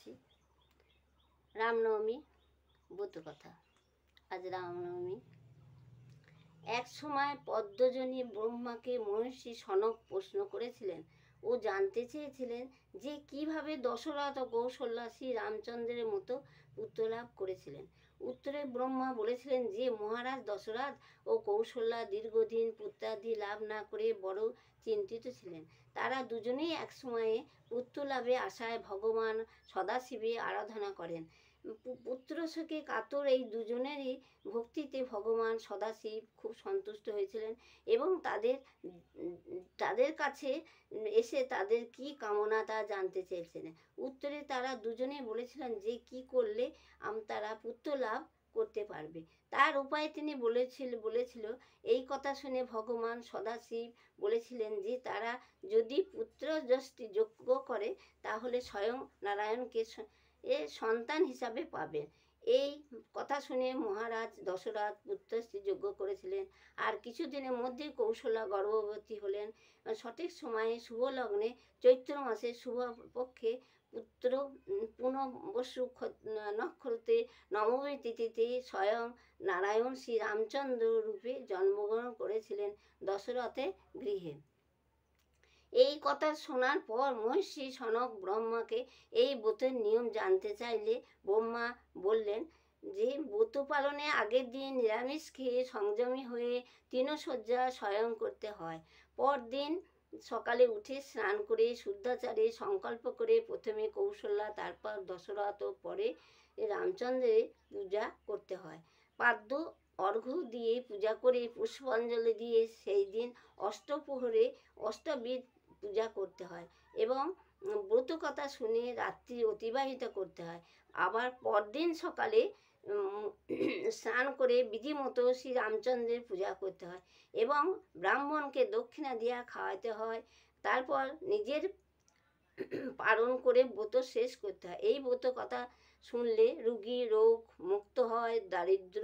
করছি। রামনবমী ব্রতকথা। আজ রামনবমী। এক সময় পদ্মজনী ব্রহ্মাকে মহর্ষি সনক প্রশ্ন করেছিলেন ও জানতে চেয়েছিলেন যে কিভাবে দশরথ ও কৌশল্যা শ্রী রামচন্দ্রের মতো পুত্র লাভ করেছিলেন। উত্তরে ব্রহ্মা বলেছিলেন যে মহারাজ দশরথ ও কৌশল্যা দীর্ঘদিন পুত্রাদি লাভ না করে বড় চিন্তিত ছিলেন। তারা দুজনেই এক সময়ে পুত্র লাভে আশায় ভগবান সদাশিবের আরাধনা করেন। পুত্র শোকে কাতর এই দুজনেরই ভক্তিতে ভগবান সদাশিব খুব সন্তুষ্ট হয়েছিলেন এবং তাদের কাছে এসে তাদের কি কামনা তা জানতে চেয়েছিলেন। উত্তরে তারা দুজনেই বলেছিলেন যে কি করলে তারা পুত্র লাভ করতে পারবে তার উপায় তিনি বলেছিল। এই কথা শুনে ভগবান সদাশিব বলেছিলেন যে তারা যদি পুত্র যজ্ঞ করে তাহলে স্বয়ং নারায়ণকে সন্তান হিসাবে পাবে। এই কথা শুনে মহারাজ দশরথ পুত্রশ্রী যজ্ঞ করেছিলেন। আর কিছুদিনের মধ্যে কৌশল্যা গর্ভবতী হলেন। সঠিক সময়ে শুভ লগ্নে চৈত্র মাসে শুভ পক্ষে পুত্র পুনর্বসু নক্ষত্রে নবমী তিথিতে স্বয়ং নারায়ণ শ্রী রামচন্দ্র রূপে জন্মগ্রহণ করেছিলেন দশরথের গৃহে। এই কথা শোনার পর মহর্ষি সনক ব্রহ্মাকে এই ব্রতের নিয়ম জানতে চাইলে ব্রহ্মা বললেন যে ব্রত পালনে আগের দিন নিরামিষ খেয়ে সংযমী হয়ে তৃণশয্যা শয়ন করতে হয়। পরদিন সকালে উঠে স্নান করে শুদ্ধাচারে সংকল্প করে প্রথমে কৌশল্যা, তারপর দশরথ ও পরে রামচন্দ্রের পূজা করতে হয়। পাদ্য অর্ঘ্য দিয়ে পূজা করে পুষ্পাঞ্জলি দিয়ে সেই দিন অষ্টপ্রহরে অষ্টবিধ পূজা করতে হয় এবং ব্রত কথা শুনে রাত্রি অতিবাহিত করতে হয়। আবার পরদিন সকালে স্নান করে বিধিমতো শ্রী রামচন্দ্রের পূজা করতে হয় এবং ব্রাহ্মণকে দক্ষিণা দিয়া খাওয়াতে হয়। তারপর নিজের পালন করে ব্রত শেষ করতে হয়। এই ব্রত কথা শুনলে রোগী রোগ মুক্ত হয়, দারিদ্র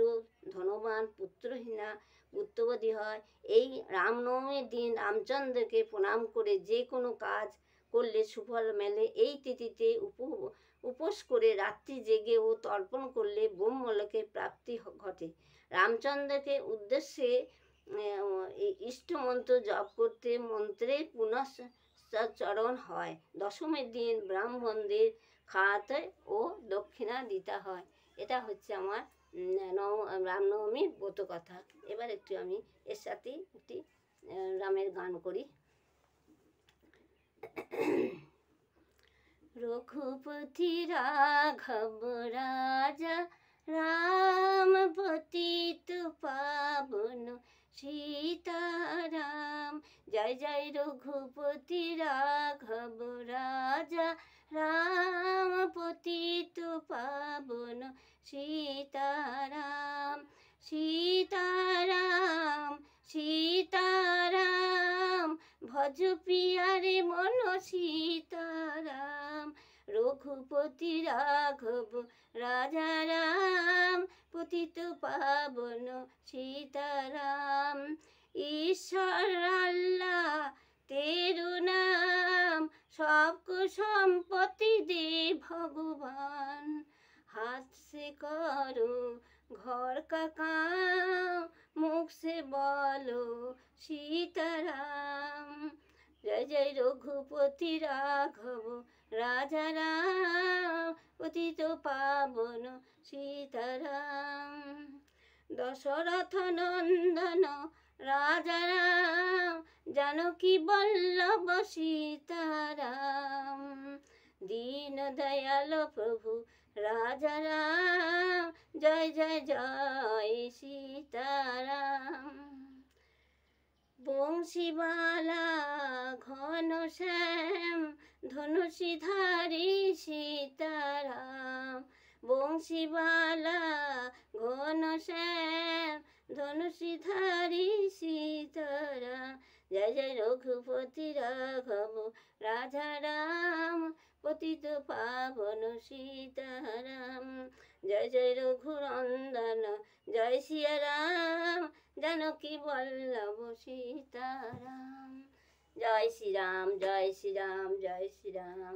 ধনবান, পুত্রহীনা পুত্রবতী হয়। এই রামনবমীর দিন রামচন্দ্রকে প্রণাম করে যে কোনো কাজ করলে সুফল মেলে। এই তিথিতে উপোস করে রাত্রি জেগে ও তর্পণ করলে ব্রহ্মলোকের প্রাপ্তি ঘটে। রামচন্দ্রকে উদ্দেশ্যে ইষ্টমন্ত্র জপ করতে মন্ত্রের পুনশ্চরণ হয়। দশমীর দিন ব্রাহ্মণদের খাওয়াতে ও দক্ষিণা দিতে হয়। এটা হচ্ছে আমার রামনবমীর ব্রত কথা। এবার একটু আমি এর সাথে একটি রামের গান করি। রঘুপতি রাঘব রাজা রাম পতিত পাবন সীতারাম। জয় জয় রঘুপতি রাঘব রাজা রাম পতিত পাবন সীতারাম। সীতারাম সীতারাম ভজ প্রিয়ারে মন সীতারাম। রঘুপতি রাঘব রাজা রাম পতিত পাবন সীতারাম। ঈশ্বর আল্লাহ তেরো নাম সবকো সম্পত্তি দে ভগবান। हाथ से करो घर का काम, मुख से बोलो सीताराम। जय जय रघुपति राघव राजा राम पतित पावन सीताराम। दशरथ नंदन राजा राम जानकी बल्लभ सीताराम। दीन दयाल प्रभु राजा राम जय जय जय सीताराम। बंशीवाला घन श्याम धनुषीधारी सीताराम। बंशीवाला घन श्याम धनुषीधारी सीताराम। जय जय रघुपति राघव राजा राम पतित पावन सीताराम। जय जय रघुनंदन जय सिया राम जानकी बल्लभ सीताराम। जय श्री राम जय श्री राम जय श्री राम।